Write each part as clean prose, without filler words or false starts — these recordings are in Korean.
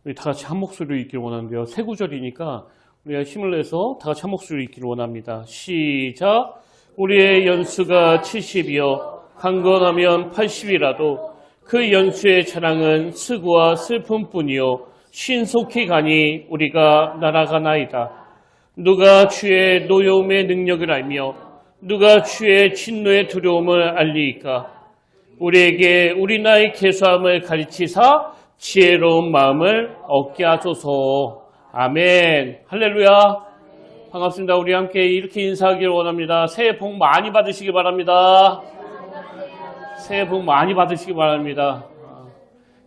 우리 다 같이 한 목소리로 읽기를 원하는데요. 세 구절이니까 우리가 힘을 내서 다 같이 한 목소리로 읽기를 원합니다. 시작. 우리의 연수가 70이요 강건하면 80이라도 그 연수의 자랑은 수고와 슬픔뿐이요 신속히 가니 우리가 날아가나이다. 누가 주의 노여움의 능력을 알며 누가 주의 진노의 두려움을 알리이까. 우리에게 우리 나의 계수함을 가르치사 지혜로운 마음을 얻게 하소서. 아멘. 할렐루야. 반갑습니다. 우리 함께 이렇게 인사하기를 원합니다. 새해 복 많이 받으시기 바랍니다. 새해 복 많이 받으시기 바랍니다.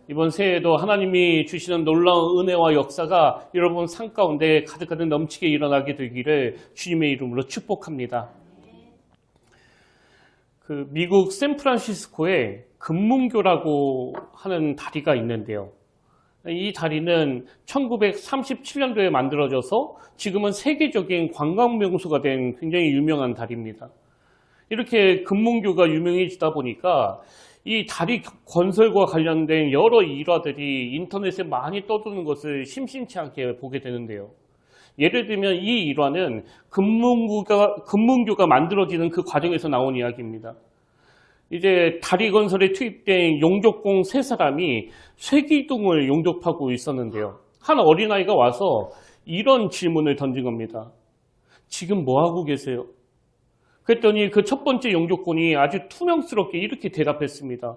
이번 새해에도 하나님이 주시는 놀라운 은혜와 역사가 여러분 삶 가운데 가득가득 넘치게 일어나게 되기를 주님의 이름으로 축복합니다. 미국 샌프란시스코에 금문교라고 하는 다리가 있는데요. 이 다리는 1937년도에 만들어져서 지금은 세계적인 관광명소가 된 굉장히 유명한 다리입니다. 이렇게 금문교가 유명해지다 보니까 이 다리 건설과 관련된 여러 일화들이 인터넷에 많이 떠도는 것을 심심치 않게 보게 되는데요. 예를 들면 이 일화는 금문교가 만들어지는 그 과정에서 나온 이야기입니다. 이제 다리 건설에 투입된 용접공 세 사람이 쇠기둥을 용접하고 있었는데요. 한 어린아이가 와서 이런 질문을 던진 겁니다. 지금 뭐하고 계세요? 그랬더니 그 첫 번째 용접꾼이 아주 투명스럽게 이렇게 대답했습니다.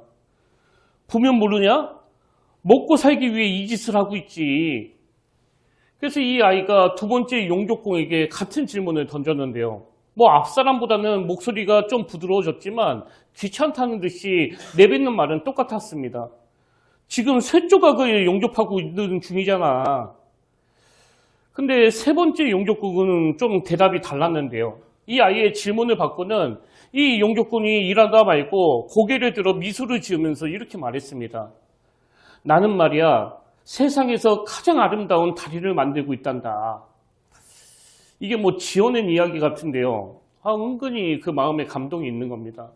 보면 모르냐? 먹고 살기 위해 이 짓을 하고 있지. 그래서 이 아이가 두 번째 용접공에게 같은 질문을 던졌는데요. 앞 사람보다는 목소리가 좀 부드러워졌지만 귀찮다는 듯이 내뱉는 말은 똑같았습니다. 지금 쇠 조각을 용접하고 있는 중이잖아. 근데 세 번째 용접꾼은 좀 대답이 달랐는데요. 이 아이의 질문을 받고는 이 용접꾼이 일하다 말고 고개를 들어 미소를 지으면서 이렇게 말했습니다. 나는 말이야 세상에서 가장 아름다운 다리를 만들고 있단다. 이게 지어낸 이야기 같은데요. 은근히 그 마음에 감동이 있는 겁니다.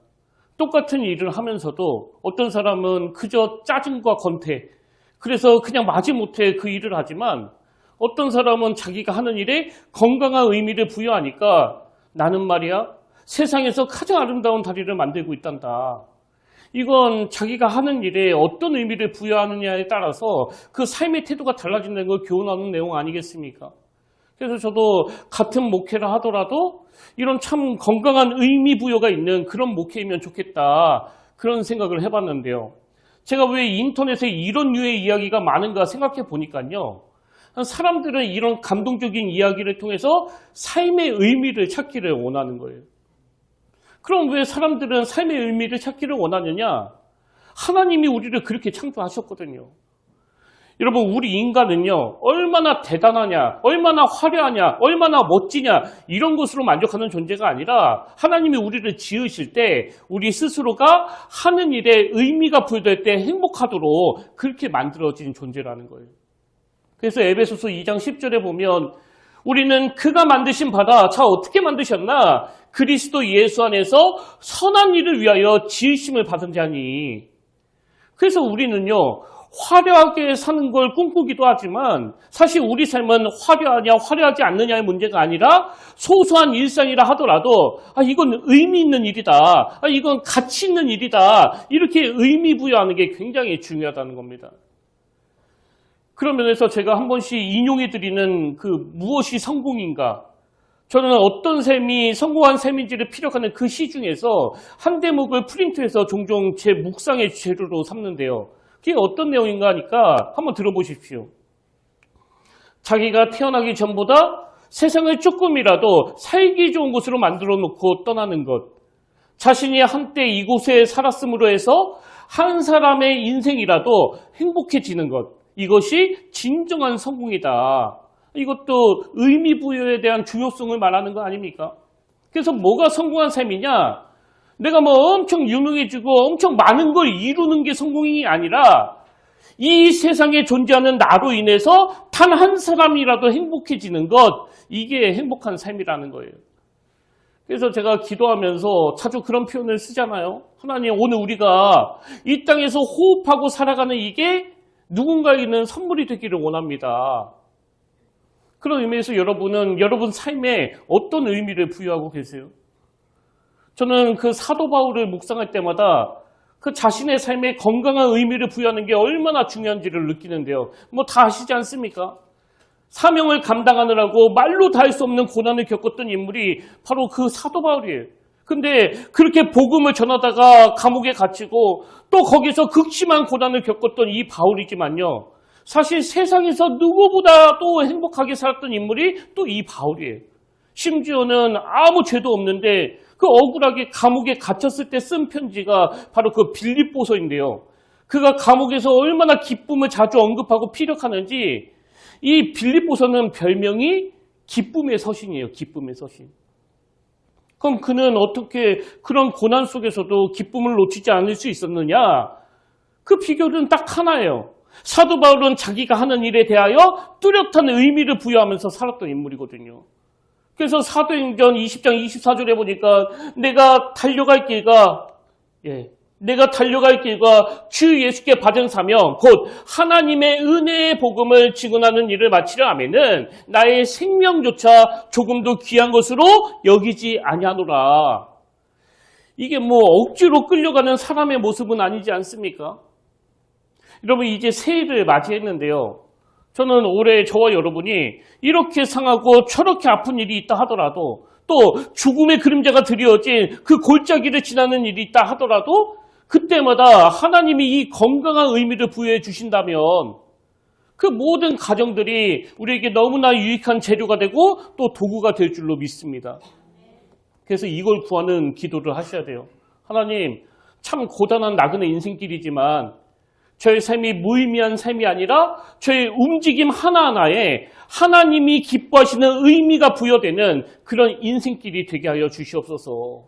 똑같은 일을 하면서도 어떤 사람은 그저 짜증과 권태, 그래서 그냥 마지못해 그 일을 하지만 어떤 사람은 자기가 하는 일에 건강한 의미를 부여하니까 나는 말이야 세상에서 가장 아름다운 다리를 만들고 있단다. 이건 자기가 하는 일에 어떤 의미를 부여하느냐에 따라서 그 삶의 태도가 달라진다는 걸 교훈하는 내용 아니겠습니까? 그래서 저도 같은 목회를 하더라도 이런 참 건강한 의미 부여가 있는 그런 목회이면 좋겠다. 그런 생각을 해봤는데요. 제가 왜 인터넷에 이런 류의 이야기가 많은가 생각해 보니까요. 사람들은 이런 감동적인 이야기를 통해서 삶의 의미를 찾기를 원하는 거예요. 그럼 왜 사람들은 삶의 의미를 찾기를 원하느냐? 하나님이 우리를 그렇게 창조하셨거든요. 여러분, 우리 인간은요, 얼마나 대단하냐, 얼마나 화려하냐, 얼마나 멋지냐, 이런 것으로 만족하는 존재가 아니라 하나님이 우리를 지으실 때 우리 스스로가 하는 일에 의미가 부여될 때 행복하도록 그렇게 만들어진 존재라는 거예요. 그래서 에베소서 2장 10절에 보면 우리는 그가 만드신 바다, 자 어떻게 만드셨나? 그리스도 예수 안에서 선한 일을 위하여 지으심을 받은 자니. 그래서 우리는요, 화려하게 사는 걸 꿈꾸기도 하지만 사실 우리 삶은 화려하냐 화려하지 않느냐의 문제가 아니라 소소한 일상이라 하더라도 이건 의미 있는 일이다. 이건 가치 있는 일이다. 이렇게 의미 부여하는 게 굉장히 중요하다는 겁니다. 그런 면에서 제가 한 번씩 인용해드리는 무엇이 성공인가? 저는 어떤 셈이 성공한 셈인지를 피력하는 그 시 중에서 한 대목을 프린트해서 종종 제 묵상의 재료로 삼는데요. 그게 어떤 내용인가 하니까 한번 들어보십시오. 자기가 태어나기 전보다 세상을 조금이라도 살기 좋은 곳으로 만들어 놓고 떠나는 것. 자신이 한때 이곳에 살았음으로 해서 한 사람의 인생이라도 행복해지는 것. 이것이 진정한 성공이다. 이것도 의미 부여에 대한 중요성을 말하는 거 아닙니까? 그래서 뭐가 성공한 삶이냐? 내가 엄청 유명해지고 엄청 많은 걸 이루는 게 성공이 아니라 이 세상에 존재하는 나로 인해서 단 한 사람이라도 행복해지는 것, 이게 행복한 삶이라는 거예요. 그래서 제가 기도하면서 자주 그런 표현을 쓰잖아요. 하나님, 오늘 우리가 이 땅에서 호흡하고 살아가는 이게 누군가에게는 선물이 되기를 원합니다. 그런 의미에서 여러분은 여러분 삶에 어떤 의미를 부여하고 계세요? 저는 그 사도 바울을 묵상할 때마다 그 자신의 삶에 건강한 의미를 부여하는 게 얼마나 중요한지를 느끼는데요. 뭐 다 아시지 않습니까? 사명을 감당하느라고 말로 다 할 수 없는 고난을 겪었던 인물이 바로 그 사도 바울이에요. 근데 그렇게 복음을 전하다가 감옥에 갇히고 또 거기서 극심한 고난을 겪었던 이 바울이지만요. 사실 세상에서 누구보다 또 행복하게 살았던 인물이 또 이 바울이에요. 심지어는 아무 죄도 없는데 그 억울하게 감옥에 갇혔을 때 쓴 편지가 바로 그 빌립보서인데요. 그가 감옥에서 얼마나 기쁨을 자주 언급하고 피력하는지 이 빌립보서는 별명이 기쁨의 서신이에요. 기쁨의 서신. 그럼 그는 어떻게 그런 고난 속에서도 기쁨을 놓치지 않을 수 있었느냐? 그 비결은 딱 하나예요. 사도 바울은 자기가 하는 일에 대하여 뚜렷한 의미를 부여하면서 살았던 인물이거든요. 그래서 사도행전 20장 24절에 보니까 내가 달려갈 길과 주 예수께 받은 사명 곧 하나님의 은혜의 복음을 증언하는 일을 마치려 하면은 나의 생명조차 조금도 귀한 것으로 여기지 아니하노라. 이게 뭐 억지로 끌려가는 사람의 모습은 아니지 않습니까? 여러분 이제 새해를 맞이했는데요. 저는 올해 저와 여러분이 이렇게 상하고 저렇게 아픈 일이 있다 하더라도 또 죽음의 그림자가 드리워진 그 골짜기를 지나는 일이 있다 하더라도 그때마다 하나님이 이 건강한 의미를 부여해 주신다면 그 모든 가정들이 우리에게 너무나 유익한 재료가 되고 또 도구가 될 줄로 믿습니다. 그래서 이걸 구하는 기도를 하셔야 돼요. 하나님, 참 고단한 나그네 인생길이지만 저의 삶이 무의미한 삶이 아니라 저의 움직임 하나하나에 하나님이 기뻐하시는 의미가 부여되는 그런 인생길이 되게 하여 주시옵소서.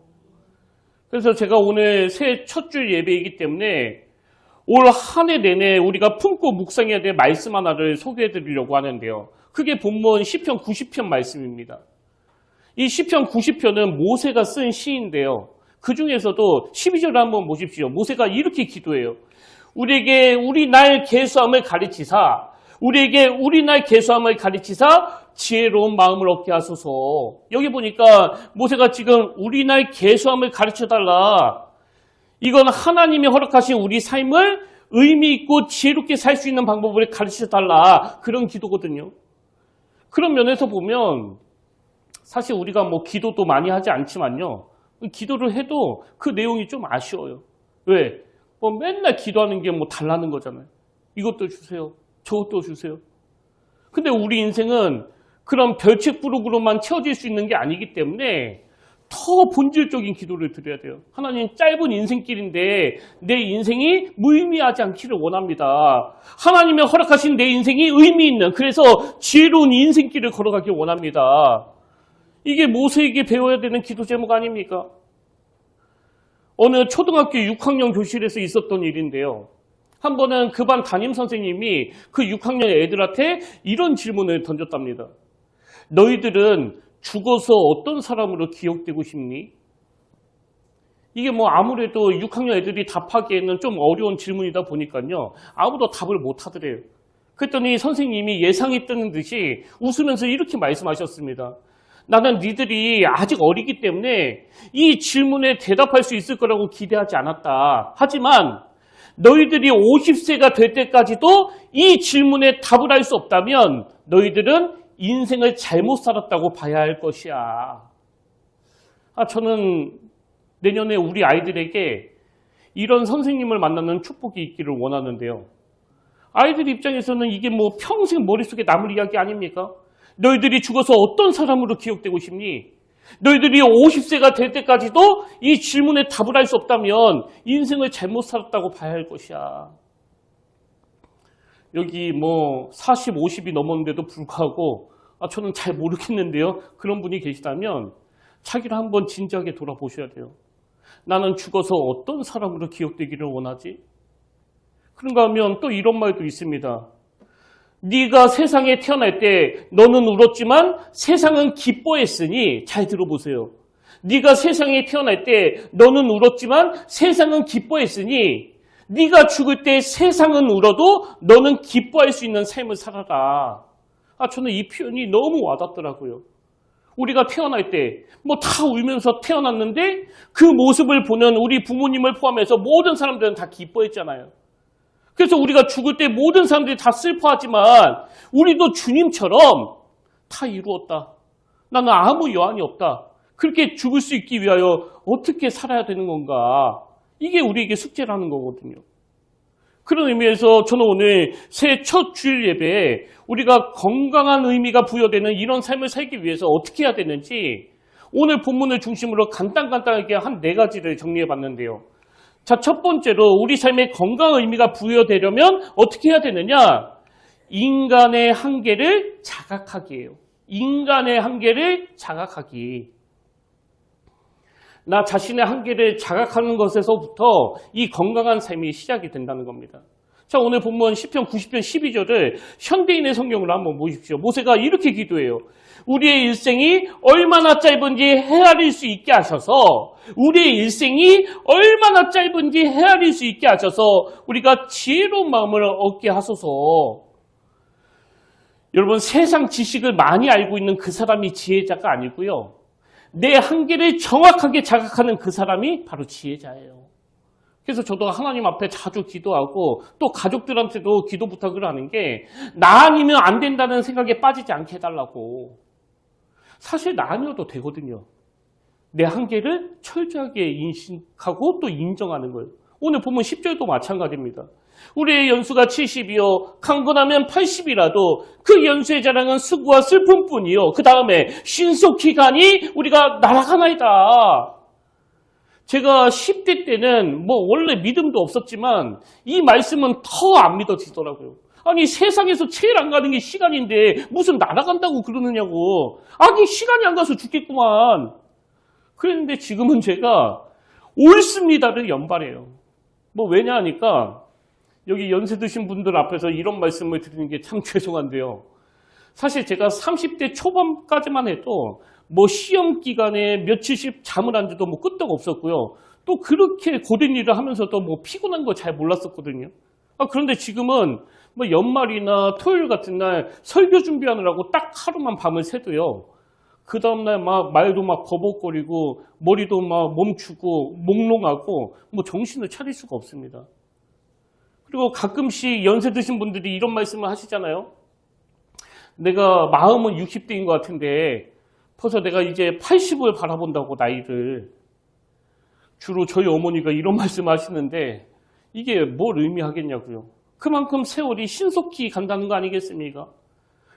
그래서 제가 오늘 새해 첫 주 예배이기 때문에 올 한 해 내내 우리가 품고 묵상해야 될 말씀 하나를 소개해 드리려고 하는데요. 그게 본문 시편 90편 말씀입니다. 이 시편 90편은 모세가 쓴 시인데요. 그 중에서도 12절을 한번 보십시오. 모세가 이렇게 기도해요. 우리에게 우리 날 계수함을 가르치사 지혜로운 마음을 얻게 하소서. 여기 보니까 모세가 지금 우리 날 계수함을 가르쳐달라. 이건 하나님이 허락하신 우리 삶을 의미 있고 지혜롭게 살 수 있는 방법을 가르쳐달라. 그런 기도거든요. 그런 면에서 보면 사실 우리가 뭐 기도도 많이 하지 않지만요. 기도를 해도 그 내용이 좀 아쉬워요. 왜? 뭐 맨날 기도하는 게 뭐 달라는 거잖아요. 이것도 주세요. 저것도 주세요. 근데 우리 인생은 그런 별책부록으로만 채워질 수 있는 게 아니기 때문에 더 본질적인 기도를 드려야 돼요. 하나님, 짧은 인생길인데 내 인생이 무의미하지 않기를 원합니다. 하나님의 허락하신 내 인생이 의미 있는, 그래서 지혜로운 인생길을 걸어가길 원합니다. 이게 모세에게 배워야 되는 기도 제목 아닙니까? 어느 초등학교 6학년 교실에서 있었던 일인데요. 한 번은 그 반 담임 선생님이 그 6학년 애들한테 이런 질문을 던졌답니다. 너희들은 죽어서 어떤 사람으로 기억되고 싶니? 이게 뭐 아무래도 6학년 애들이 답하기에는 좀 어려운 질문이다 보니까요. 아무도 답을 못 하더래요. 그랬더니 선생님이 예상했던 듯이 웃으면서 이렇게 말씀하셨습니다. 나는 니들이 아직 어리기 때문에 이 질문에 대답할 수 있을 거라고 기대하지 않았다. 하지만 너희들이 50세가 될 때까지도 이 질문에 답을 할 수 없다면 너희들은 인생을 잘못 살았다고 봐야 할 것이야. 저는 내년에 우리 아이들에게 이런 선생님을 만나는 축복이 있기를 원하는데요. 아이들 입장에서는 이게 뭐 평생 머릿속에 남을 이야기 아닙니까? 너희들이 죽어서 어떤 사람으로 기억되고 싶니? 너희들이 50세가 될 때까지도 이 질문에 답을 할 수 없다면 인생을 잘못 살았다고 봐야 할 것이야. 여기 뭐 40, 50이 넘었는데도 불구하고 저는 잘 모르겠는데요. 그런 분이 계시다면 자기를 한번 진지하게 돌아보셔야 돼요. 나는 죽어서 어떤 사람으로 기억되기를 원하지? 그런가 하면 또 이런 말도 있습니다. 네가 세상에 태어날 때 너는 울었지만 세상은 기뻐했으니, 잘 들어보세요. 네가 세상에 태어날 때 너는 울었지만 세상은 기뻐했으니 네가 죽을 때 세상은 울어도 너는 기뻐할 수 있는 삶을 살아라. 저는 이 표현이 너무 와닿더라고요. 우리가 태어날 때 뭐 다 울면서 태어났는데 그 모습을 보는 우리 부모님을 포함해서 모든 사람들은 다 기뻐했잖아요. 그래서 우리가 죽을 때 모든 사람들이 다 슬퍼하지만 우리도 주님처럼 다 이루었다. 나는 아무 여한이 없다. 그렇게 죽을 수 있기 위하여 어떻게 살아야 되는 건가. 이게 우리에게 숙제라는 거거든요. 그런 의미에서 저는 오늘 새해 첫 주일 예배에 우리가 건강한 의미가 부여되는 이런 삶을 살기 위해서 어떻게 해야 되는지 오늘 본문을 중심으로 간단하게 한 4가지를 정리해 봤는데요. 자, 첫 번째로 우리 삶에 건강한 의미가 부여되려면 어떻게 해야 되느냐? 인간의 한계를 자각하기예요. 인간의 한계를 자각하기. 나 자신의 한계를 자각하는 것에서부터 이 건강한 삶이 시작이 된다는 겁니다. 자, 오늘 본문 10편 90편 12절을 현대인의 성경으로 한번 보십시오. 모세가 이렇게 기도해요. 우리의 일생이 얼마나 짧은지 헤아릴 수 있게 하셔서 우리의 일생이 얼마나 짧은지 헤아릴 수 있게 하셔서 우리가 지혜로운 마음을 얻게 하소서. 여러분, 세상 지식을 많이 알고 있는 그 사람이 지혜자가 아니고요. 내 한계를 정확하게 자각하는 그 사람이 바로 지혜자예요. 그래서 저도 하나님 앞에 자주 기도하고 또 가족들한테도 기도 부탁을 하는 게 나 아니면 안 된다는 생각에 빠지지 않게 해달라고. 사실 나 아니어도 되거든요. 내 한계를 철저하게 인식하고 또 인정하는 거예요. 오늘 보면 10절도 마찬가지입니다. 우리의 연수가 70이요 강건하면 80이라도 그 연수의 자랑은 수고와 슬픔뿐이요 그 다음에 신속히 가니 우리가 날아가나이다. 제가 10대 때는 뭐 원래 믿음도 없었지만 이 말씀은 더 안 믿어지더라고요. 아니, 세상에서 제일 안 가는 게 시간인데 무슨 날아간다고 그러느냐고. 아니, 시간이 안 가서 죽겠구만. 그랬는데 지금은 제가 옳습니다를 연발해요. 뭐 왜냐 하니까 여기 연세 드신 분들 앞에서 이런 말씀을 드리는 게 참 죄송한데요. 사실 제가 30대 초반까지만 해도 뭐 시험 기간에 며칠씩 잠을 안 자도 뭐 끄떡 없었고요. 또 그렇게 고된 일을 하면서도 뭐 피곤한 거 잘 몰랐었거든요. 그런데 지금은 뭐 연말이나 토요일 같은 날 설교 준비하느라고 딱 하루만 밤을 새도요. 그 다음날 막 말도 막 버벅거리고 머리도 막 멈추고 몽롱하고 뭐 정신을 차릴 수가 없습니다. 그리고 가끔씩 연세 드신 분들이 이런 말씀을 하시잖아요. 내가 마음은 60대인 것 같은데 벌써 내가 이제 80을 바라본다고 나이를. 주로 저희 어머니가 이런 말씀을 하시는데 이게 뭘 의미하겠냐고요. 그만큼 세월이 신속히 간다는 거 아니겠습니까?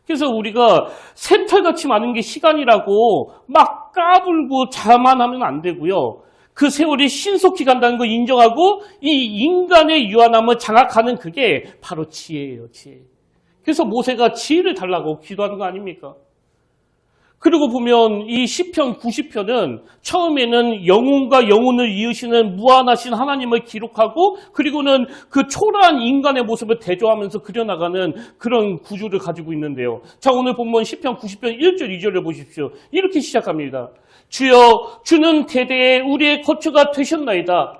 그래서 우리가 새털같이 많은 게 시간이라고 막 까불고 자만하면 안 되고요. 그 세월이 신속히 간다는 거 인정하고 이 인간의 유한함을 장악하는 그게 바로 지혜예요, 지혜. 그래서 모세가 지혜를 달라고 기도하는 거 아닙니까? 그리고 보면 이 시편 90편은 처음에는 영혼과 영혼을 이으시는 무한하신 하나님을 기록하고 그리고는 그 초라한 인간의 모습을 대조하면서 그려나가는 그런 구조를 가지고 있는데요. 자, 오늘 본문 시편 90편 1절 2절을 보십시오. 이렇게 시작합니다. 주여, 주는 대대에 우리의 거처가 되셨나이다.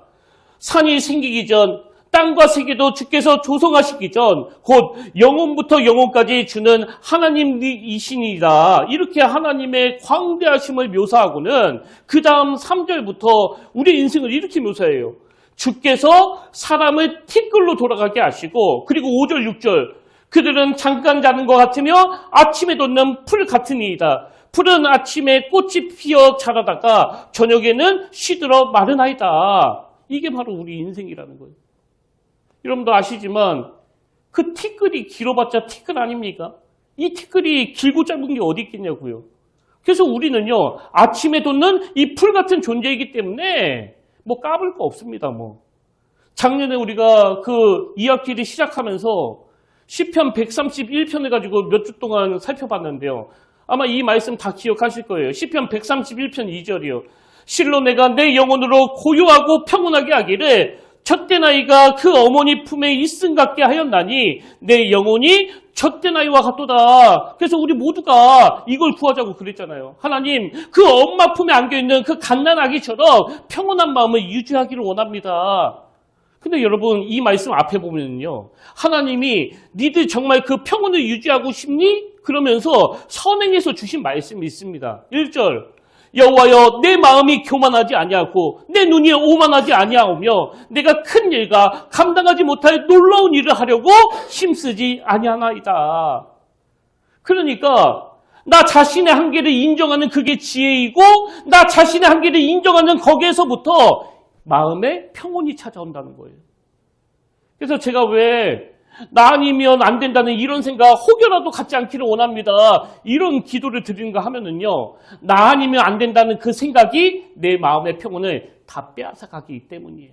산이 생기기 전 땅과 세계도 주께서 조성하시기 전 곧 영혼부터 영혼까지 주는 하나님이시니라. 이렇게 하나님의 광대하심을 묘사하고는 그 다음 3절부터 우리 인생을 이렇게 묘사해요. 주께서 사람을 티끌로 돌아가게 하시고 그리고 5절 6절 그들은 잠깐 자는 것 같으며 아침에 돋는 풀 같으니이다. 풀은 아침에 꽃이 피어 자라다가 저녁에는 시들어 마르나이다. 이게 바로 우리 인생이라는 거예요. 여러분도 아시지만 그 티끌이 길어봤자 티끌 아닙니까? 이 티끌이 길고 짧은 게 어디 있겠냐고요. 그래서 우리는요, 아침에 돋는 이 풀 같은 존재이기 때문에 뭐 까불 거 없습니다. 뭐 작년에 우리가 그 2학기를 시작하면서 시편 131편을 가지고 몇 주 동안 살펴봤는데요. 아마 이 말씀 다 기억하실 거예요. 시편 131편 2절이요. 실로 내가 내 영혼으로 고요하고 평온하게 하기를 젖된 아이가 그 어머니 품에 있음 같게 하였나니 내 영혼이 젖된 아이와 같도다. 그래서 우리 모두가 이걸 구하자고 그랬잖아요. 하나님, 그 엄마 품에 안겨있는 그 갓난 아기처럼 평온한 마음을 유지하기를 원합니다. 근데 여러분 이 말씀 앞에 보면요. 하나님이 니들 정말 그 평온을 유지하고 싶니? 그러면서 선행해서 주신 말씀이 있습니다. 1절 여호와여 내 마음이 교만하지 아니하고 내 눈이 오만하지 아니하오며 내가 큰 일과 감당하지 못할 놀라운 일을 하려고 힘쓰지 아니하나이다. 그러니까 나 자신의 한계를 인정하는 그게 지혜이고 나 자신의 한계를 인정하는 거기에서부터 마음에 평온이 찾아온다는 거예요. 그래서 제가 왜 나 아니면 안 된다는 이런 생각 혹여라도 갖지 않기를 원합니다. 이런 기도를 드리는가 하면은요. 나 아니면 안 된다는 그 생각이 내 마음의 평온을 다 빼앗아가기 때문이에요.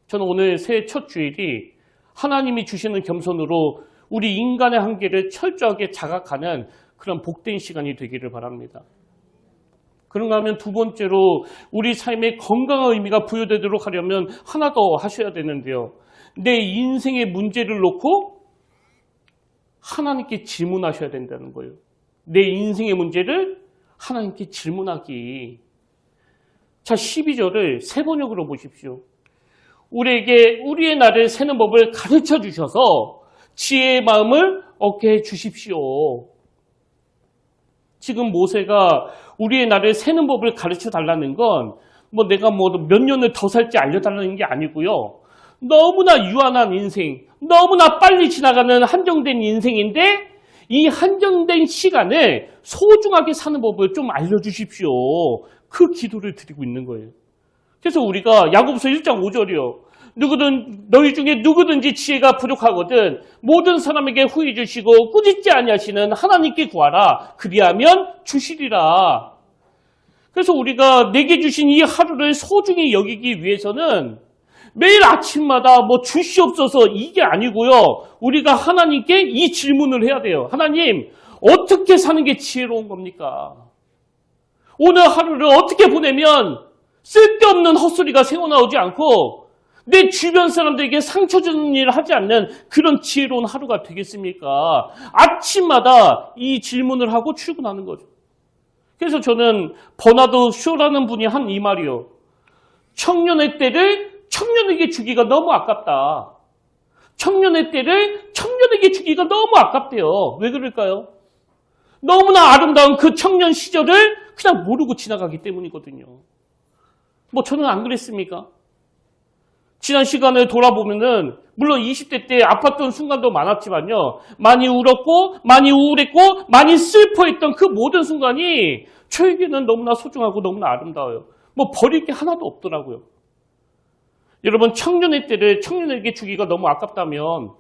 저는 오늘 새해 첫 주일이 하나님이 주시는 겸손으로 우리 인간의 한계를 철저하게 자각하는 그런 복된 시간이 되기를 바랍니다. 그런가 하면 두 번째로 우리 삶에 건강한 의미가 부여되도록 하려면 하나 더 하셔야 되는데요. 내 인생의 문제를 놓고 하나님께 질문하셔야 된다는 거예요. 내 인생의 문제를 하나님께 질문하기. 자, 12절을 세 번역으로 보십시오. 우리에게 우리의 날을 세는 법을 가르쳐 주셔서 지혜의 마음을 얻게 해 주십시오. 지금 모세가 우리의 날을 세는 법을 가르쳐 달라는 건 내가 몇 년을 더 살지 알려달라는 게 아니고요. 너무나 유한한 인생, 너무나 빨리 지나가는 한정된 인생인데 이 한정된 시간을 소중하게 사는 법을 좀 알려주십시오. 그 기도를 드리고 있는 거예요. 그래서 우리가 야고보서 1장 5절이요. 너희 중에 누구든지 지혜가 부족하거든 모든 사람에게 후히 주시고 꾸짖지 아니하시는 하나님께 구하라. 그리하면 주시리라. 그래서 우리가 내게 주신 이 하루를 소중히 여기기 위해서는 매일 아침마다 주시옵소서 이게 아니고요. 우리가 하나님께 이 질문을 해야 돼요. 하나님, 어떻게 사는 게 지혜로운 겁니까? 오늘 하루를 어떻게 보내면 쓸데없는 헛소리가 새어나오지 않고 내 주변 사람들에게 상처 주는 일을 하지 않는 그런 지혜로운 하루가 되겠습니까? 아침마다 이 질문을 하고 출근하는 거죠. 그래서 저는 버나드 쇼라는 분이 한 이 말이요. 청년의 때를 청년에게 주기가 너무 아깝다. 청년의 때를 청년에게 주기가 너무 아깝대요. 왜 그럴까요? 너무나 아름다운 그 청년 시절을 그냥 모르고 지나가기 때문이거든요. 저는 안 그랬습니까? 지난 시간을 돌아보면은 물론 20대 때 아팠던 순간도 많았지만요. 많이 울었고 많이 우울했고 많이 슬퍼했던 그 모든 순간이 저에게는 너무나 소중하고 너무나 아름다워요. 버릴 게 하나도 없더라고요. 여러분 청년의 때를 청년에게 주기가 너무 아깝다면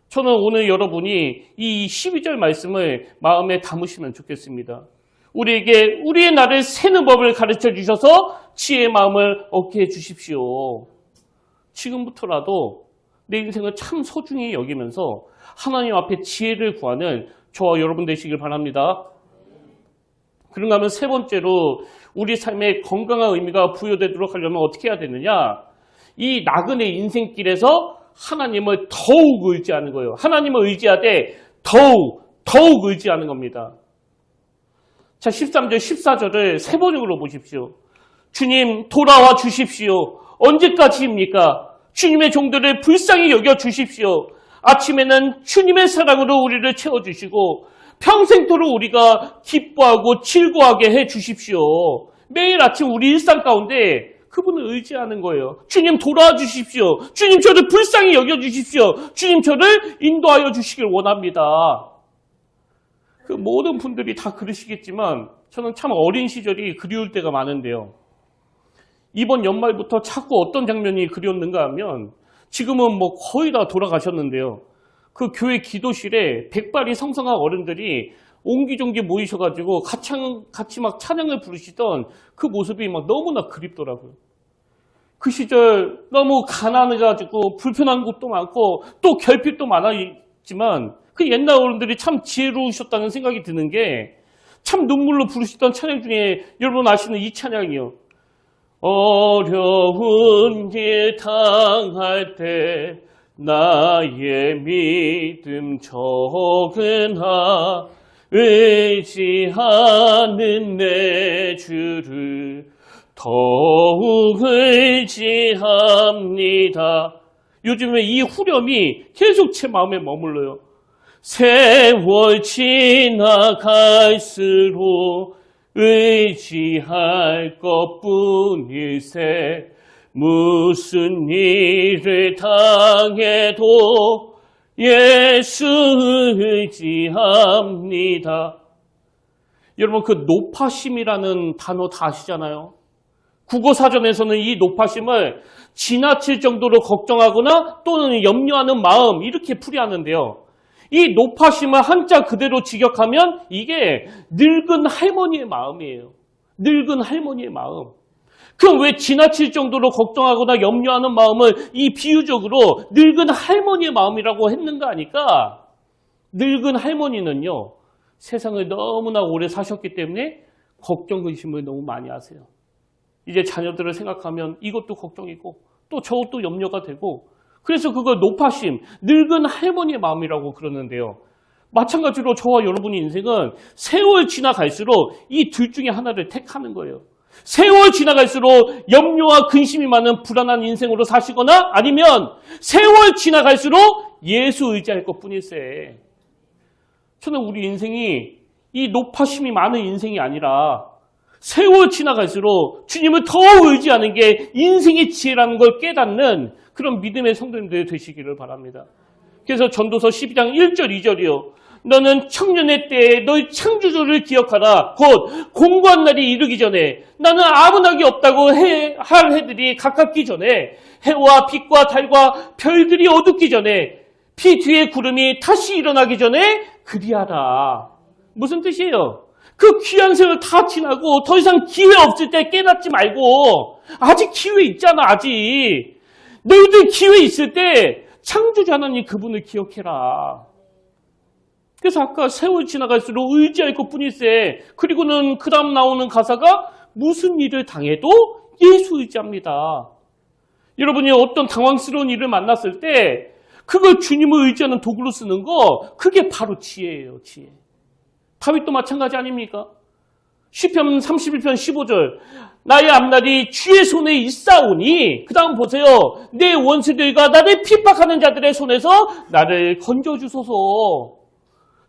저는 오늘 여러분이 이 12절 말씀을 마음에 담으시면 좋겠습니다. 우리에게 우리의 날을 세는 법을 가르쳐 주셔서 지혜의 마음을 얻게 해 주십시오. 지금부터라도 내 인생을 참 소중히 여기면서 하나님 앞에 지혜를 구하는 저와 여러분 되시길 바랍니다. 그런가 하면 세 번째로 우리 삶에 건강한 의미가 부여되도록 하려면 어떻게 해야 되느냐? 이 나그네 인생길에서 하나님을 더욱 의지하는 거예요. 하나님을 의지하되 더욱 의지하는 겁니다. 자, 13절, 14절을 세 번역으로 보십시오. 주님 돌아와 주십시오. 언제까지입니까? 주님의 종들을 불쌍히 여겨 주십시오. 아침에는 주님의 사랑으로 우리를 채워주시고 평생토록 우리가 기뻐하고 즐거워하게 해 주십시오. 매일 아침 우리 일상 가운데 그분을 의지하는 거예요. 주님 돌아와 주십시오. 주님 저를 불쌍히 여겨 주십시오. 주님 저를 인도하여 주시길 원합니다. 그 모든 분들이 다 그러시겠지만 저는 참 어린 시절이 그리울 때가 많은데요. 이번 연말부터 자꾸 어떤 장면이 그리웠는가 하면 지금은 거의 다 돌아가셨는데요. 그 교회 기도실에 백발이 성성한 어른들이 옹기종기 모이셔가지고 같이 막 찬양을 부르시던 그 모습이 너무나 그립더라고요. 그 시절 너무 가난해가지고 불편한 곳도 많고 또 결핍도 많았지만 그 옛날 어른들이 참 지혜로우셨다는 생각이 드는 게 참 눈물로 부르시던 찬양 중에 여러분 아시는 이 찬양이요. 어려운 길 당할 때 나의 믿음 적으나 의지하는 내 주를 더욱 의지합니다. 요즘에 이 후렴이 계속 제 마음에 머물러요. 세월 지나갈수록 의지할 것뿐일세 무슨 일을 당해도 예수 의지합니다. 여러분 그 높아심이라는 단어 다 아시잖아요. 국어사전에서는 이 높아심을 지나칠 정도로 걱정하거나 또는 염려하는 마음 이렇게 풀이하는데요. 이 높아심을 한자 그대로 직역하면 이게 늙은 할머니의 마음이에요. 늙은 할머니의 마음. 그럼 왜 지나칠 정도로 걱정하거나 염려하는 마음을 이 비유적으로 늙은 할머니의 마음이라고 했는가 하니까 늙은 할머니는요. 세상을 너무나 오래 사셨기 때문에 걱정, 근심을 너무 많이 하세요. 이제 자녀들을 생각하면 이것도 걱정이고 또 저것도 염려가 되고 그래서 그걸 높아심, 늙은 할머니의 마음이라고 그러는데요. 마찬가지로 저와 여러분의 인생은 세월 지나갈수록 이 둘 중에 하나를 택하는 거예요. 세월 지나갈수록 염려와 근심이 많은 불안한 인생으로 사시거나 아니면 세월 지나갈수록 예수 의지할 것뿐일세. 저는 우리 인생이 이 높아심이 많은 인생이 아니라 세월 지나갈수록 주님을 더 의지하는 게 인생의 지혜라는 걸 깨닫는 그런 믿음의 성도님들 되시기를 바랍니다. 그래서 전도서 12장 1절 2절이요. 너는 청년의 때에 너희 창조주를 기억하라. 곧 공고한 날이 이르기 전에 나는 아무 낙이 없다고 할 해들이 가깝기 전에 해와 빛과 달과 별들이 어둡기 전에 피 뒤에 구름이 다시 일어나기 전에 그리하라. 무슨 뜻이에요? 그 귀한 세월 다 지나고 더 이상 기회 없을 때 깨닫지 말고 아직 기회 있잖아. 아직 너희들 기회 있을 때 창조주 하나님 그분을 기억해라. 그래서 아까 세월 지나갈수록 의지할 것뿐일세. 그리고는 그 다음 나오는 가사가 무슨 일을 당해도 예수 의지합니다. 여러분이 어떤 당황스러운 일을 만났을 때 그걸 주님을 의지하는 도구로 쓰는 거 그게 바로 지혜예요. 지혜. 다윗도 마찬가지 아닙니까? 시편 31편 15절 나의 앞날이 주의 손에 있사오니 그 다음 보세요. 내 원수들과 나를 핍박하는 자들의 손에서 나를 건져주소서.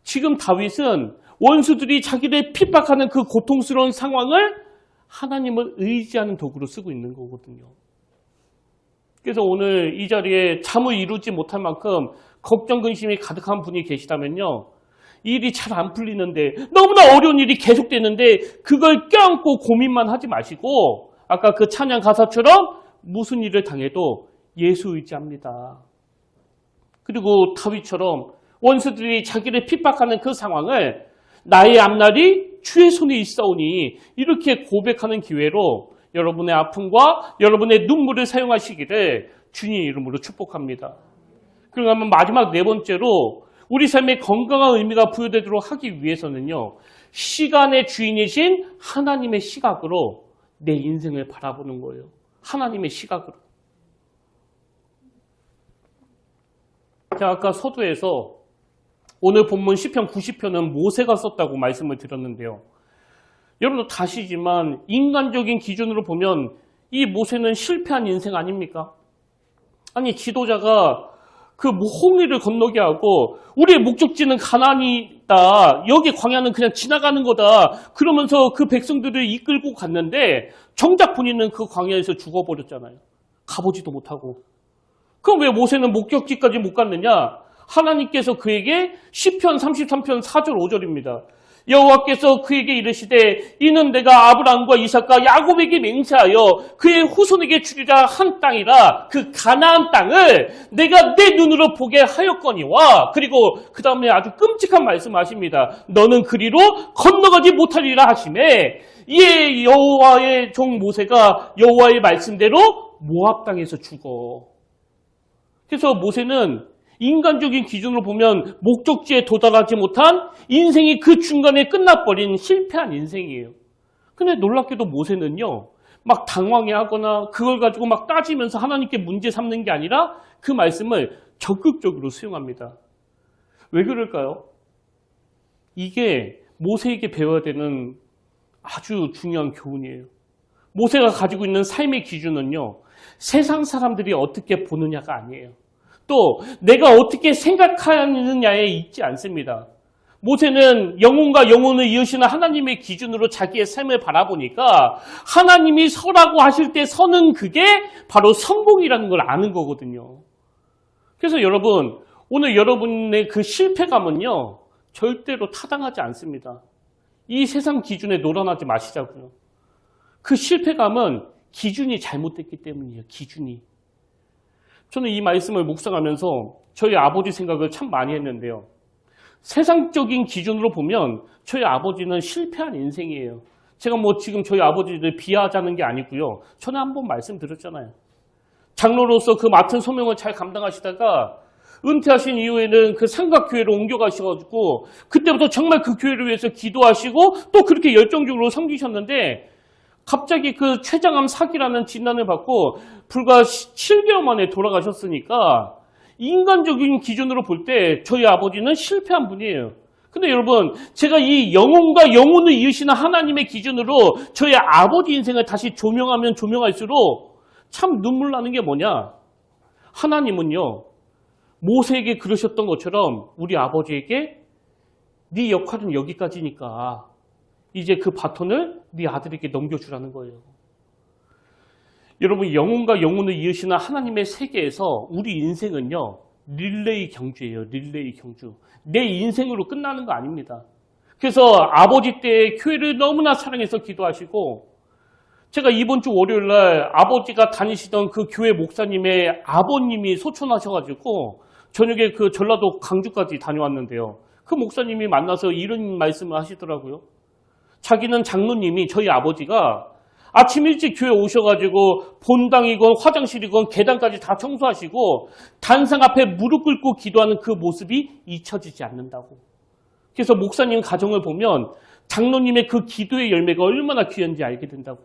지금 다윗은 원수들이 자기를 핍박하는 그 고통스러운 상황을 하나님을 의지하는 도구로 쓰고 있는 거거든요. 그래서 오늘 이 자리에 잠을 이루지 못할 만큼 걱정, 근심이 가득한 분이 계시다면요. 일이 잘 안 풀리는데 너무나 어려운 일이 계속되는데 그걸 껴안고 고민만 하지 마시고 아까 그 찬양 가사처럼 무슨 일을 당해도 예수 의지합니다. 그리고 다윗처럼 원수들이 자기를 핍박하는 그 상황을 나의 앞날이 주의 손에 있사오니 이렇게 고백하는 기회로 여러분의 아픔과 여러분의 눈물을 사용하시기를 주님 이름으로 축복합니다. 그러면 마지막 네 번째로 우리 삶에 건강한 의미가 부여되도록 하기 위해서는요. 시간의 주인이신 하나님의 시각으로 내 인생을 바라보는 거예요. 하나님의 시각으로. 제가 아까 서두에서 오늘 본문 시편 90편은 모세가 썼다고 말씀을 드렸는데요. 여러분도 다시지만 인간적인 기준으로 보면 이 모세는 실패한 인생 아닙니까? 아니 지도자가 그 홍해를 건너게 하고 우리의 목적지는 가나안이다. 여기 광야는 그냥 지나가는 거다. 그러면서 그 백성들을 이끌고 갔는데 정작 본인은 그 광야에서 죽어버렸잖아요. 가보지도 못하고. 그럼 왜 모세는 목적지까지 못 갔느냐? 하나님께서 그에게 시편 33편 4절 5절입니다. 여호와께서 그에게 이르시되 이는 내가 아브라함과 이삭과 야곱에게 맹세하여 그의 후손에게 주리라 한 땅이라 그 가나안 땅을 내가 내 눈으로 보게 하였거니와 그리고 그 다음에 아주 끔찍한 말씀하십니다. 너는 그리로 건너가지 못하리라 하시매 이에 여호와의 종 모세가 여호와의 말씀대로 모압 땅에서 죽어. 그래서 모세는 인간적인 기준으로 보면 목적지에 도달하지 못한 인생이 그 중간에 끝나버린 실패한 인생이에요. 근데 놀랍게도 모세는요, 막 당황해하거나 그걸 가지고 막 따지면서 하나님께 문제 삼는 게 아니라 그 말씀을 적극적으로 수용합니다. 왜 그럴까요? 이게 모세에게 배워야 되는 아주 중요한 교훈이에요. 모세가 가지고 있는 삶의 기준은요, 세상 사람들이 어떻게 보느냐가 아니에요. 또 내가 어떻게 생각하느냐에 있지 않습니다. 모세는 영혼과 영혼을 이으시는 하나님의 기준으로 자기의 삶을 바라보니까 하나님이 서라고 하실 때 서는 그게 바로 성공이라는 걸 아는 거거든요. 그래서 여러분, 오늘 여러분의 그 실패감은요, 절대로 타당하지 않습니다. 이 세상 기준에 놀아나지 마시자고요. 그 실패감은 기준이 잘못됐기 때문이에요. 기준이. 저는 이 말씀을 묵상하면서 저희 아버지 생각을 참 많이 했는데요. 세상적인 기준으로 보면 저희 아버지는 실패한 인생이에요. 제가 뭐 지금 저희 아버지를 비하하자는 게 아니고요. 저는 한번 말씀드렸잖아요. 장로로서 그 맡은 소명을 잘 감당하시다가 은퇴하신 이후에는 그 삼각교회로 옮겨가셔가지고 그때부터 정말 그 교회를 위해서 기도하시고 또 그렇게 열정적으로 섬기셨는데 갑자기 그 췌장암 사기라는 진단을 받고 불과 7개월 만에 돌아가셨으니까 인간적인 기준으로 볼 때 저희 아버지는 실패한 분이에요. 근데 여러분, 제가 이 영혼과 영혼을 이으시는 하나님의 기준으로 저희 아버지 인생을 다시 조명하면 조명할수록 참 눈물 나는 게 뭐냐? 하나님은요, 모세에게 그러셨던 것처럼 우리 아버지에게 네 역할은 여기까지니까 이제 그 바톤을 네 아들에게 넘겨주라는 거예요. 여러분, 영혼과 영혼을 이으시는 하나님의 세계에서 우리 인생은요, 릴레이 경주예요. 릴레이 경주. 내 인생으로 끝나는 거 아닙니다. 그래서 아버지 때 교회를 너무나 사랑해서 기도하시고, 제가 이번 주 월요일 날 아버지가 다니시던 그 교회 목사님의 아버님이 소천하셔가지고 저녁에 그 전라도 강주까지 다녀왔는데요. 그 목사님이 만나서 이런 말씀을 하시더라고요. 자기는 장로님이, 저희 아버지가 아침 일찍 교회 오셔가지고 본당이건 화장실이건 계단까지 다 청소하시고 단상 앞에 무릎 꿇고 기도하는 그 모습이 잊혀지지 않는다고. 그래서 목사님 가정을 보면 장로님의 그 기도의 열매가 얼마나 귀한지 알게 된다고.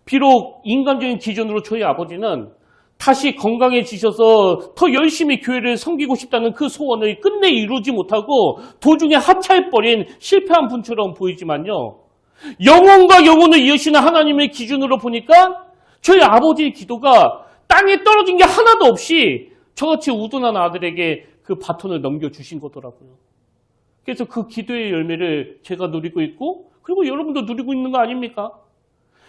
비록 인간적인 기준으로 저희 아버지는 다시 건강해지셔서 더 열심히 교회를 섬기고 싶다는 그 소원을 끝내 이루지 못하고 도중에 하차해버린 실패한 분처럼 보이지만요. 영혼과 영혼을 이으시는 하나님의 기준으로 보니까 저희 아버지의 기도가 땅에 떨어진 게 하나도 없이 저같이 우둔한 아들에게 그 바톤을 넘겨주신 거더라고요. 그래서 그 기도의 열매를 제가 누리고 있고 그리고 여러분도 누리고 있는 거 아닙니까?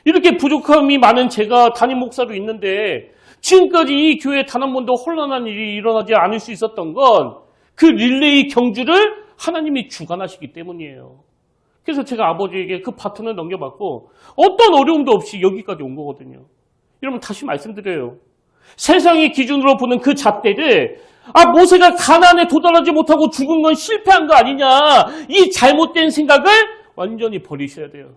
이렇게 부족함이 많은 제가 담임 목사로 있는데 지금까지 이 교회에 단 한 번도 혼란한 일이 일어나지 않을 수 있었던 건 그 릴레이 경주를 하나님이 주관하시기 때문이에요. 그래서 제가 아버지에게 그 바톤을 넘겨받고 어떤 어려움도 없이 여기까지 온 거거든요. 여러분 다시 말씀드려요. 세상의 기준으로 보는 그 잣대를 모세가 가나안에 도달하지 못하고 죽은 건 실패한 거 아니냐, 이 잘못된 생각을 완전히 버리셔야 돼요.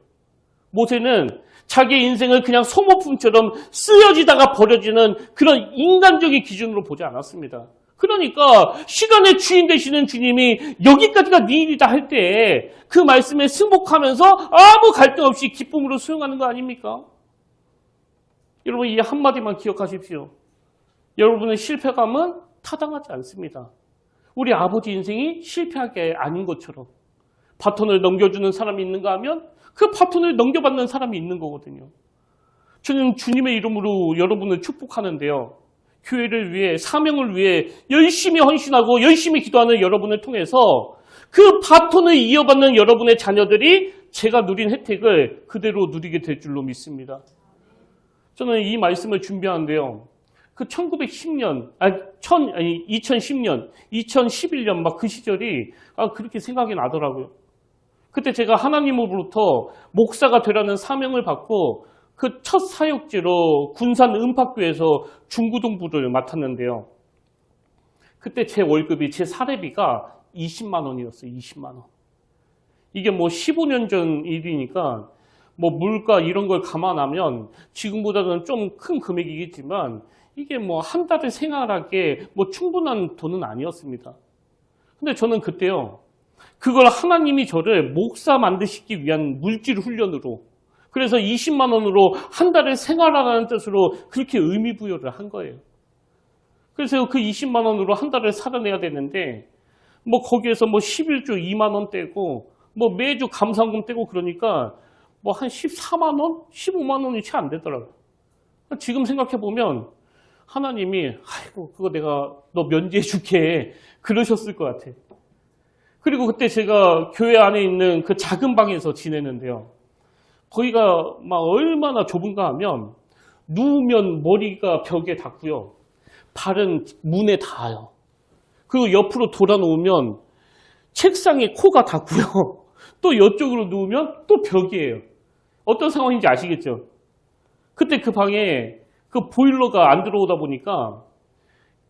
모세는 자기 인생을 그냥 소모품처럼 쓰여지다가 버려지는 그런 인간적인 기준으로 보지 않았습니다. 그러니까 시간의 주인 되시는 주님이 여기까지가 네 일이다 할 때 그 말씀에 승복하면서 아무 갈등 없이 기쁨으로 수용하는 거 아닙니까? 여러분 이 한마디만 기억하십시오. 여러분의 실패감은 타당하지 않습니다. 우리 아버지 인생이 실패한 게 아닌 것처럼 바톤을 넘겨주는 사람이 있는가 하면 그 바톤을 넘겨받는 사람이 있는 거거든요. 저는 주님의 이름으로 여러분을 축복하는데요. 교회를 위해, 사명을 위해 열심히 헌신하고 열심히 기도하는 여러분을 통해서 그 바톤을 이어받는 여러분의 자녀들이 제가 누린 혜택을 그대로 누리게 될 줄로 믿습니다. 저는 이 말씀을 준비하는데요. 그 2010년, 2011년 막 그 시절이 그렇게 생각이 나더라고요. 그때 제가 하나님으로부터 목사가 되라는 사명을 받고 그 첫 사역지로 군산 은팍교에서 중구동부를 맡았는데요. 그때 제 월급이, 제 사례비가 20만 원이었어요. 20만 원. 이게 뭐 15년 전 일이니까 뭐 물가 이런 걸 감안하면 지금보다는 좀 큰 금액이겠지만 이게 뭐 한 달에 생활하기에 뭐 충분한 돈은 아니었습니다. 근데 저는 그때요, 그걸 하나님이 저를 목사 만드시기 위한 물질 훈련으로, 그래서 20만 원으로 한 달을 생활하라는 뜻으로 그렇게 의미 부여를 한 거예요. 그래서 그 20만 원으로 한 달을 살아내야 되는데 뭐 거기에서 뭐 11주 2만 원 떼고 뭐 매주 감사금 떼고 그러니까 뭐 한 14만 원? 15만 원이 채 안 되더라고요. 지금 생각해보면 하나님이 아이고 그거 내가 너 면제해 줄게 그러셨을 것 같아. 그리고 그때 제가 교회 안에 있는 그 작은 방에서 지내는데요. 거기가 막 얼마나 좁은가 하면 누우면 머리가 벽에 닿고요. 발은 문에 닿아요. 그리고 옆으로 돌아 놓으면 책상에 코가 닿고요. 또 이쪽으로 누우면 또 벽이에요. 어떤 상황인지 아시겠죠? 그때 그 방에 그 보일러가 안 들어오다 보니까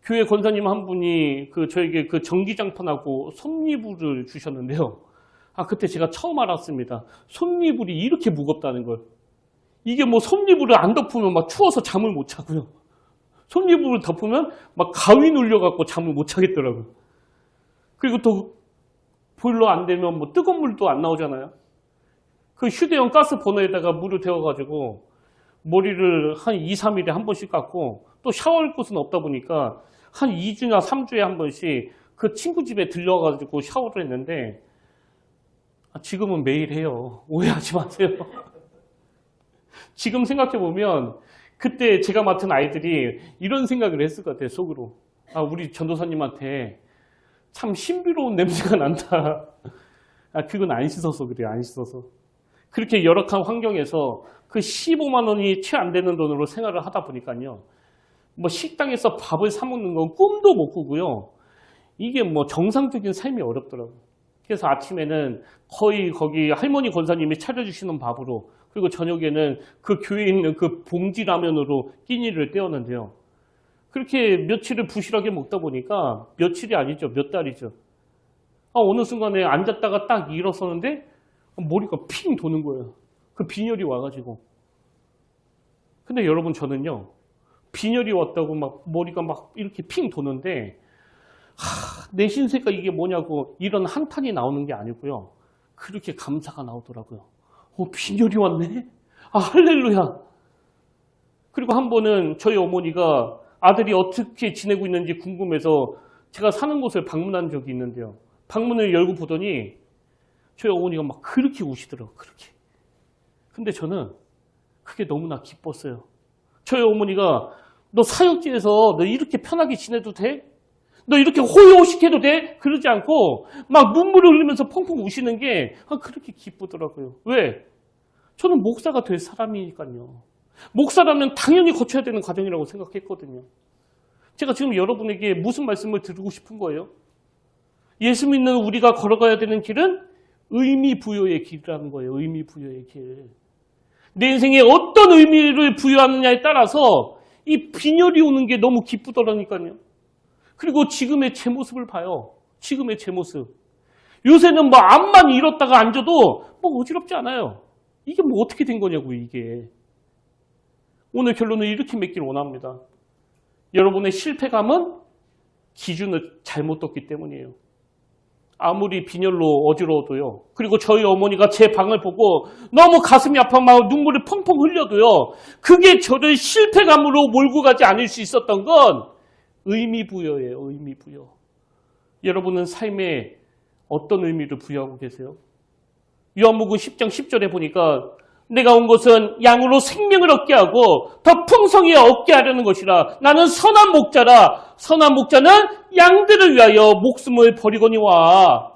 교회 권사님 한 분이 저에게 그 전기장판하고 솜니불을 주셨는데요. 그때 제가 처음 알았습니다. 솜니불이 이렇게 무겁다는 걸. 이게 뭐 솜니불을 안 덮으면 막 추워서 잠을 못 자고요. 솜니불을 덮으면 막 가위 눌려갖고 잠을 못 자겠더라고요. 그리고 또 보일러 안 되면 뭐 뜨거운 물도 안 나오잖아요. 그 휴대용 가스 버너에다가 물을 데워가지고 머리를 한 2, 3일에 한 번씩 깎고 또 샤워할 곳은 없다 보니까 한 2주나 3주에 한 번씩 그 친구 집에 들려가지고 샤워를 했는데 지금은 매일 해요. 오해하지 마세요. 지금 생각해보면 그때 제가 맡은 아이들이 이런 생각을 했을 것 같아요. 속으로. 우리 전도사님한테 참 신비로운 냄새가 난다. 그건 안 씻어서 그래요. 안 씻어서. 그렇게 열악한 환경에서 그 15만 원이 채 안 되는 돈으로 생활을 하다 보니까요. 뭐 식당에서 밥을 사 먹는 건 꿈도 못 꾸고요. 이게 뭐 정상적인 삶이 어렵더라고요. 그래서 아침에는 거의 거기 할머니 권사님이 차려주시는 밥으로, 그리고 저녁에는 그 교회에 있는 그 봉지라면으로 끼니를 때웠는데요. 그렇게 며칠을 부실하게 먹다 보니까 며칠이 아니죠. 몇 달이죠. 어느 순간에 앉았다가 딱 일어서는데 머리가 핑 도는 거예요. 그 빈혈이 와가지고. 근데 여러분 저는요. 빈혈이 왔다고 막 머리가 막 이렇게 핑 도는데 내 신세가 이게 뭐냐고 이런 한탄이 나오는 게 아니고요. 그렇게 감사가 나오더라고요. 빈혈이 왔네? 할렐루야. 그리고 한 번은 저희 어머니가 아들이 어떻게 지내고 있는지 궁금해서 제가 사는 곳을 방문한 적이 있는데요. 방문을 열고 보더니 저희 어머니가 막 그렇게 우시더라고요. 그렇게. 근데 저는 그게 너무나 기뻤어요. 저희 어머니가 너 사역지에서 너 이렇게 편하게 지내도 돼? 너 이렇게 호요식해도 돼? 그러지 않고 막 눈물을 흘리면서 펑펑 우시는 게 그렇게 기쁘더라고요. 왜? 저는 목사가 될 사람이니까요. 목사라면 당연히 거쳐야 되는 과정이라고 생각했거든요. 제가 지금 여러분에게 무슨 말씀을 드리고 싶은 거예요? 예수 믿는 우리가 걸어가야 되는 길은 의미 부여의 길이라는 거예요. 의미 부여의 길. 내 인생에 어떤 의미를 부여하느냐에 따라서 이 빈혈이 오는 게 너무 기쁘더라니까요. 그리고 지금의 제 모습을 봐요. 지금의 제 모습. 요새는 뭐 앞만 잃었다가 앉아도 뭐 어지럽지 않아요. 이게 뭐 어떻게 된 거냐고 이게. 오늘 결론을 이렇게 맺길 원합니다. 여러분의 실패감은 기준을 잘못 뒀기 때문이에요. 아무리 빈혈로 어지러워도요. 그리고 저희 어머니가 제 방을 보고 너무 가슴이 아파 막 눈물을 펑펑 흘려도요. 그게 저를 실패감으로 몰고 가지 않을 수 있었던 건 의미 부여예요. 의미 부여. 여러분은 삶에 어떤 의미를 부여하고 계세요? 요한복음 10장 10절에 보니까 내가 온 것은 양으로 생명을 얻게 하고 더 풍성히 얻게 하려는 것이라. 나는 선한 목자라. 선한 목자는 양들을 위하여 목숨을 버리거니와.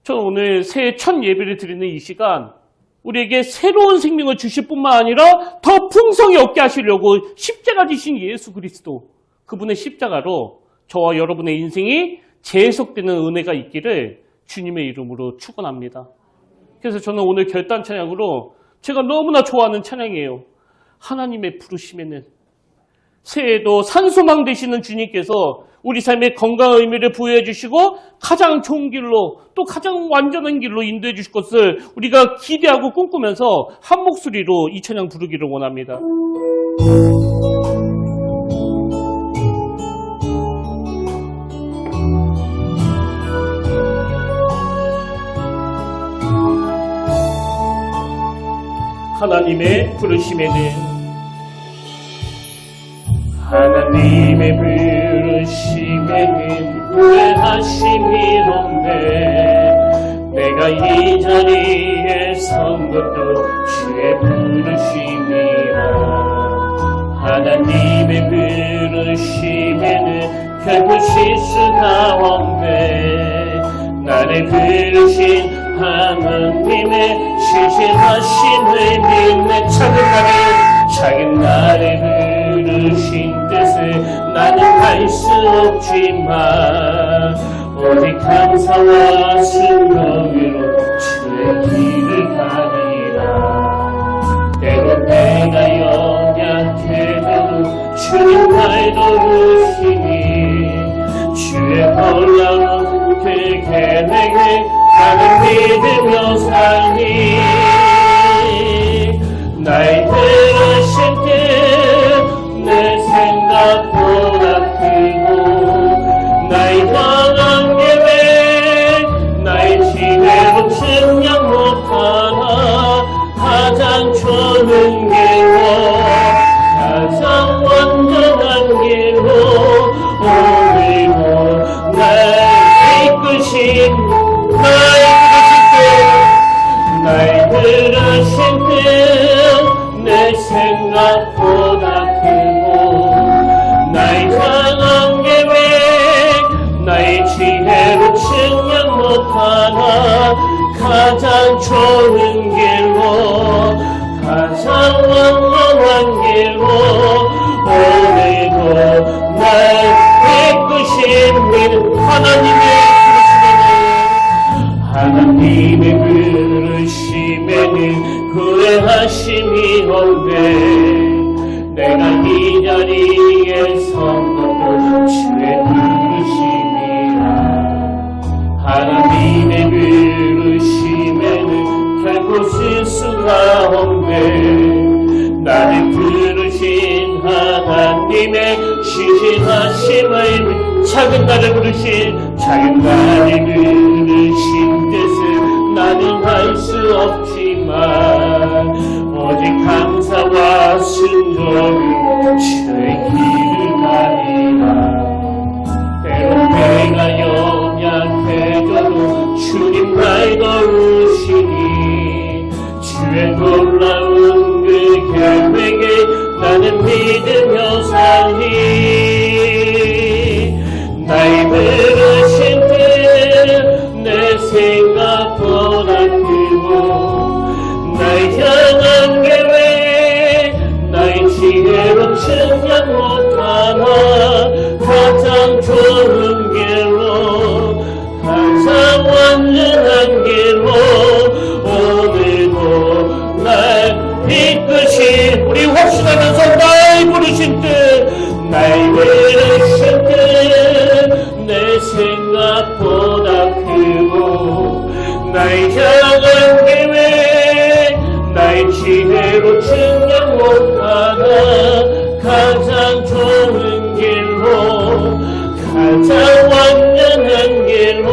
저는 오늘 새해 첫 예배를 드리는 이 시간 우리에게 새로운 생명을 주실 뿐만 아니라 더 풍성히 얻게 하시려고 십자가 지신 예수 그리스도, 그분의 십자가로 저와 여러분의 인생이 재해석되는 은혜가 있기를 주님의 이름으로 축원합니다. 그래서 저는 오늘 결단 찬양으로 제가 너무나 좋아하는 찬양이에요. 하나님의 부르심에는. 새해에도 산소망 되시는 주님께서 우리 삶에 건강한 의미를 부여해 주시고 가장 좋은 길로, 또 가장 완전한 길로 인도해 주실 것을 우리가 기대하고 꿈꾸면서 한 목소리로 이 찬양 부르기를 원합니다. 하나님의 부르심에는, 하나님의 부르심에는 후회하심이 없네. 내 내가 이 자리에 선 것도 주의 부르심이라. 하나님의 부르심에는 결코 실수가 없네. 나를 부르신 하나님의 신실하심을 믿네. 작은 나를 부르신 뜻을 나는 알 수 없지만 오직 감사와 순종으로 주의 길을 가리라. 때로 내가 연약해도 주님 날 도우시니 주의 놀라운 그 계획에 나는 믿으며 살리. 날 들으신 뜻내 생각보다 크고 나의 강한 계획 나의 지혜로 증명 못하나 가장 좋은 길로 가장 완전한 길로 오늘도 날 이끄신 날 들으신 뜻내 생각보다 크고 나의 강한 계획 나의 지혜로 증명 못하나 가장 좋은 길로 가장 완전한 길로 오늘도 날 이끄신 믿음. 하나님의 부르심에는 후회하심이 없네. 내가 이 자리에 선 것도 주의 부르심이라. 하나님의 부르심에는 결코 실수가 없네. 나를 부르신 하나님의 신실하심을 작은 나를 부르신 뜻을 나는 알 수 없지만 오직 감사와 순종으로 주의 길을 가리라. 때로 내가 연약해져도 주님 날 도우시니 주의 놀라운 그 계획에 나는 믿으며 살리. 날 부르신 뜻내 생각보다 크고 나의 향한 계획 나의 지혜로 증명 못하나 가장 좋은 길로 가장 완전한 길로 오늘도 날 이끄신 우리 확신하면서 날 부르신 뜻 날 부르신 뜻 내 생각보다 크고 나의 향한 계획 나의 지혜로 증명 못하나 가장 좋은 길로 가장 완전한 길로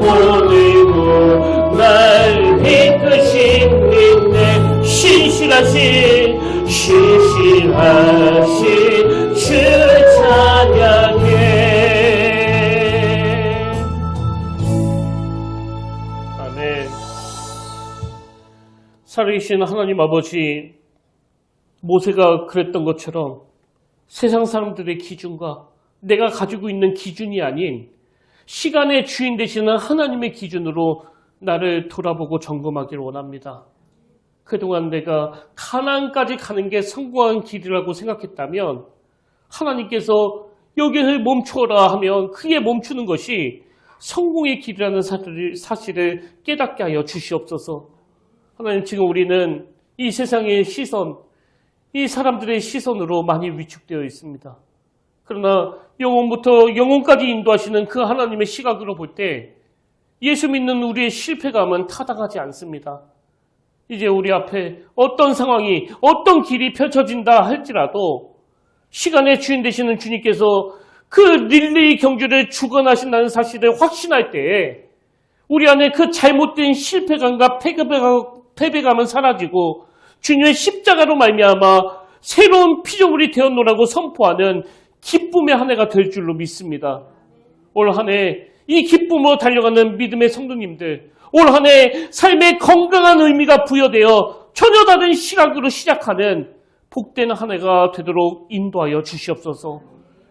오늘도 날 이끄신 믿네. 신실하신 주를 찬양해. 아멘. 살아계신 하나님 아버지, 모세가 그랬던 것처럼 세상 사람들의 기준과 내가 가지고 있는 기준이 아닌 시간의 주인 되시는 하나님의 기준으로 나를 돌아보고 점검하기를 원합니다. 그동안 내가 가나안까지 가는 게 성공한 길이라고 생각했다면 하나님께서 여기를 멈추어라 하면 그게 멈추는 것이 성공의 길이라는 사실을 깨닫게 하여 주시옵소서. 하나님, 지금 우리는 이 세상의 시선, 이 사람들의 시선으로 많이 위축되어 있습니다. 그러나 영혼부터 영혼까지 인도하시는 그 하나님의 시각으로 볼 때 예수 믿는 우리의 실패감은 타당하지 않습니다. 이제 우리 앞에 어떤 상황이, 어떤 길이 펼쳐진다 할지라도 시간의 주인 되시는 주님께서 그 릴레이 경주를 주관하신다는 사실을 확신할 때에 우리 안에 그 잘못된 실패감과 패배감은 사라지고 주님의 십자가로 말미암아 새로운 피조물이 되었노라고 선포하는 기쁨의 한 해가 될 줄로 믿습니다. 올 한 해 이 기쁨으로 달려가는 믿음의 성도님들, 올 한 해 삶의 건강한 의미가 부여되어 전혀 다른 시각으로 시작하는 복된 한 해가 되도록 인도하여 주시옵소서.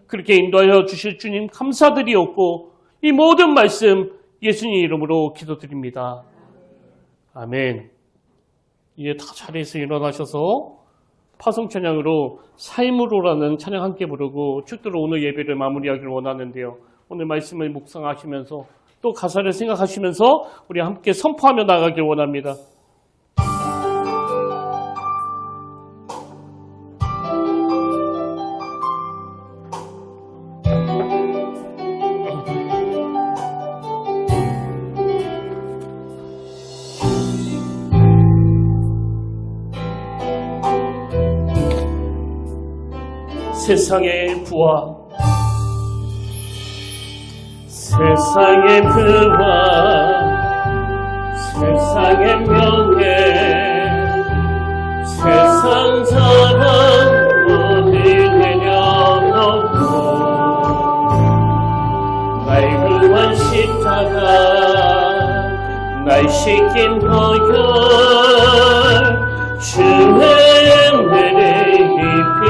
그렇게 인도하여 주실 주님 감사드리옵고 이 모든 말씀 예수님 이름으로 기도드립니다. 아멘. 이제 다 자리에서 일어나셔서 파송찬양으로 삶으로라는 찬양 함께 부르고 축도로 오늘 예배를 마무리하기를 원하는데요. 오늘 말씀을 묵상하시면서 또 가사를 생각하시면서 우리 함께 선포하며 나가길 원합니다. 세상의 부와 세상의 세상의 명예 세상 사랑 모두 내려놓고 날 구한 십자가 날 씻긴 보혈 주의 은혜를 깊이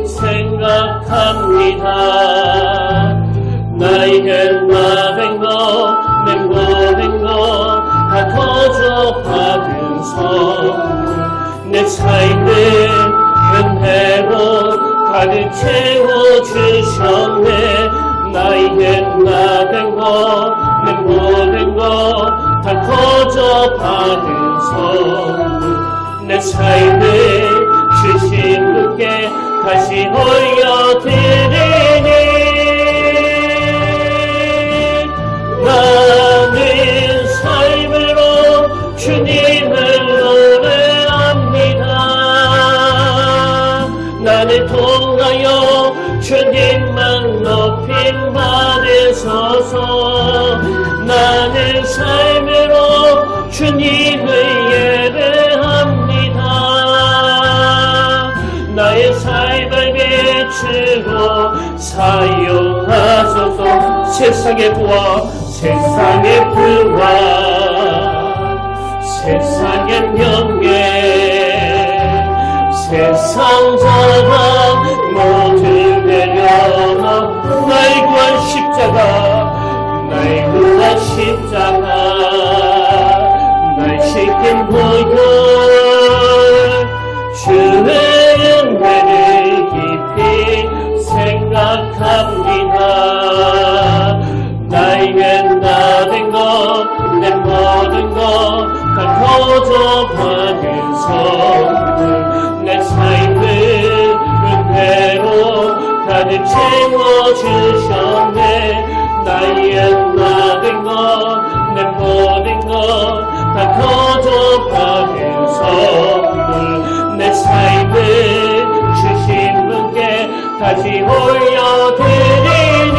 생각합니다. 나에게 나된 것, 내 모든 것 다 거저 받은 선물 내 삶을 은혜로 가득 채워주셨네. 나에게 나된 것, 내 모든 것 다 거저 받은 선물 내 삶을 주신 분께 다시 올려드리니 나는 삶으로 주님을 노래합니다. 나를 통하여 주님만 높임 받으소서. 나는 삶으로 주님을 예배합니다. 나의 삶을 비추고 사용하소서. 세상의 부와 세상의 부와 세상의 명예 세상 자랑 모두 내려놓고 날 구한 십자가 날 구한 십자가 날 씻긴 보혈 주의 은혜를 깊이 생각합니다. 나에게 나된 것, 내 모든 것 다 거저 받은 선물 내 삶을 은혜로 가득 채워주셨네. 나의 나된 것, 내 모든 것 다 거저 받은 선물 내 삶을 주신 분께 다시 올려드리니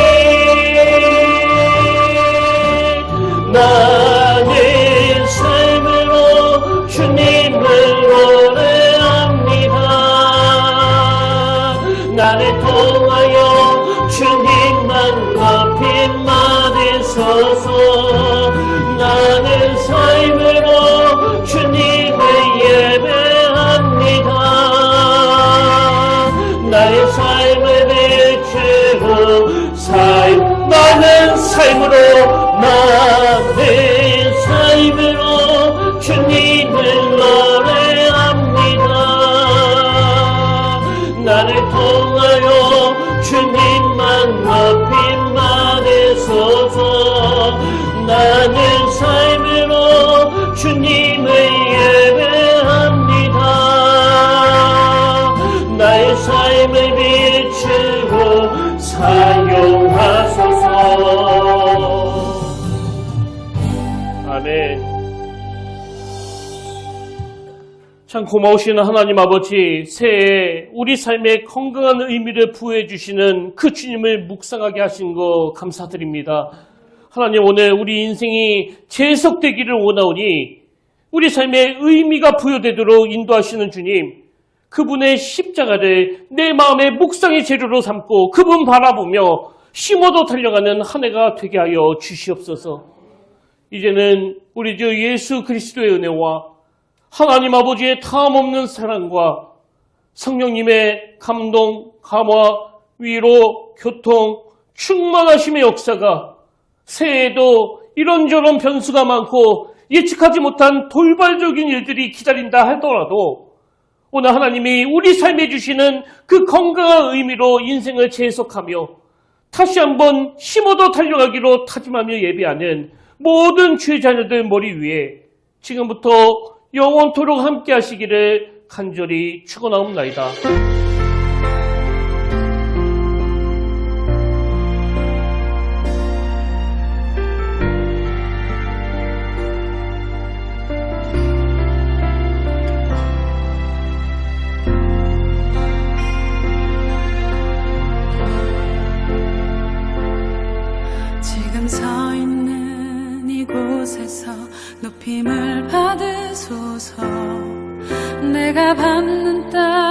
나는 삶으로 주님을 노래합니다. 나를 통하여 주님만 높임 받으소서. 나는 삶으로 주님을 예배합니다. 나의 삶을 비추고 나는 삶으로 주님을 노래합니다. 나를 통하여 주님만 높임 받으소서. 나는 삶으로 주님을 예배합니다. 나의 삶을 비추고 사용하소서. 아멘. 참 고마우신 하나님 아버지, 새해 우리 삶에 건강한 의미를 부여해 주시는 그 주님을 묵상하게 하신 거 감사드립니다. 하나님, 오늘 우리 인생이 재석되기를 원하오니 우리 삶에 의미가 부여되도록 인도하시는 주님, 그분의 십자가를 내 마음의 묵상의 재료로 삼고 그분 바라보며 심어도 달려가는 한 해가 되게 하여 주시옵소서. 이제는 우리 주 예수 그리스도의 은혜와 하나님 아버지의 탐없는 사랑과 성령님의 감동, 감화, 위로, 교통, 충만하심의 역사가 새해에도 이런저런 변수가 많고 예측하지 못한 돌발적인 일들이 기다린다 하더라도 오늘 하나님이 우리 삶에 주시는 그 건강한 의미로 인생을 재해석하며 다시 한번 힘어도 달려가기로 다짐하며 예배하는 모든 주의 자녀들 머리 위에 지금부터 영원토록 함께 하시기를 간절히 축원하옵나이다. 지금 서 있는 이곳에서 높임을 받으소서. 내가 밟는 땅